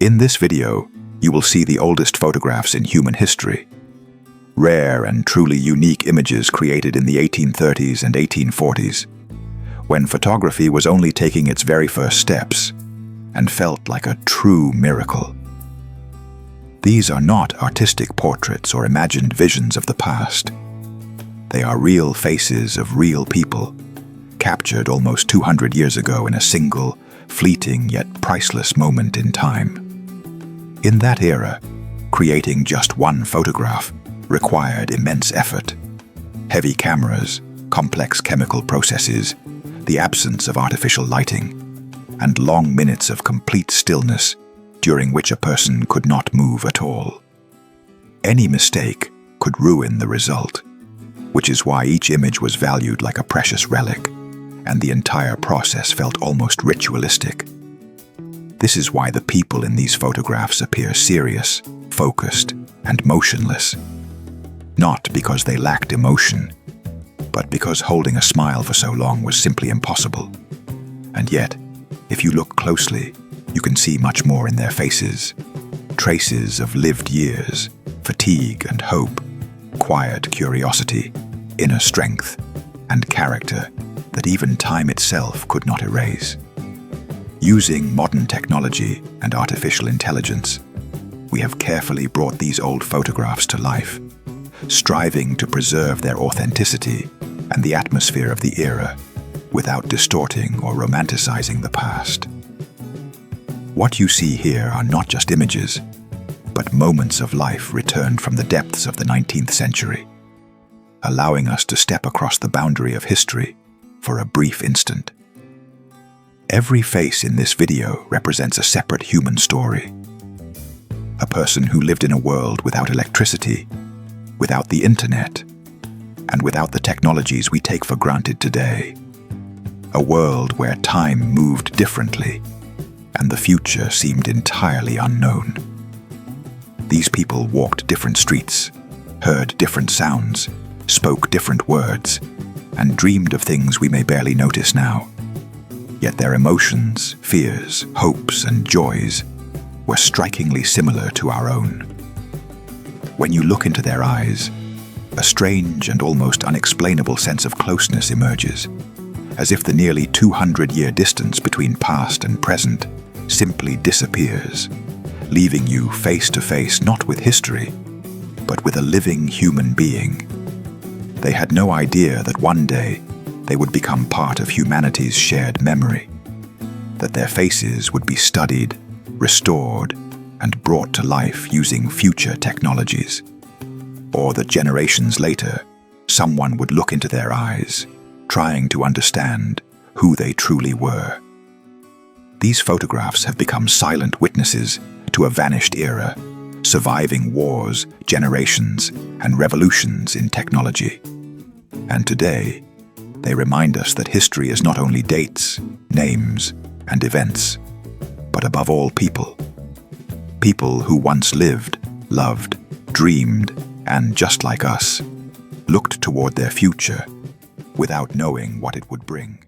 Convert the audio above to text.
In this video, you will see the oldest photographs in human history. Rare and truly unique images created in the 1830s and 1840s, when photography was only taking its very first steps and felt like a true miracle. These are not artistic portraits or imagined visions of the past. They are real faces of real people, captured almost 200 years ago in a single, fleeting yet priceless moment in time. In that era, creating just one photograph required immense effort. Heavy cameras, complex chemical processes, the absence of artificial lighting, and long minutes of complete stillness during which a person could not move at all. Any mistake could ruin the result, which is why each image was valued like a precious relic, and the entire process felt almost ritualistic. This is why the people in these photographs appear serious, focused, and motionless. Not because they lacked emotion, but because holding a smile for so long was simply impossible. And yet, if you look closely, you can see much more in their faces. Traces of lived years, fatigue and hope, quiet curiosity, inner strength, and character that even time itself could not erase. Using modern technology and artificial intelligence, we have carefully brought these old photographs to life, striving to preserve their authenticity and the atmosphere of the era without distorting or romanticizing the past. What you see here are not just images, but moments of life returned from the depths of the 19th century, allowing us to step across the boundary of history for a brief instant. Every face in this video represents a separate human story. A person who lived in a world without electricity, without the internet, and without the technologies we take for granted today. A world where time moved differently, and the future seemed entirely unknown. These people walked different streets, heard different sounds, spoke different words, and dreamed of things we may barely notice now. Yet their emotions, fears, hopes, and joys were strikingly similar to our own. When you look into their eyes, a strange and almost unexplainable sense of closeness emerges, as if the nearly 200-year distance between past and present simply disappears, leaving you face to face not with history, but with a living human being. They had no idea that one day they would become part of humanity's shared memory, that their faces would be studied, restored, and brought to life using future technologies, or that generations later, someone would look into their eyes, trying to understand who they truly were. These photographs have become silent witnesses to a vanished era, surviving wars, generations, and revolutions in technology. And today, they remind us that history is not only dates, names, and events, but above all people. People who once lived, loved, dreamed, and just like us, looked toward their future without knowing what it would bring.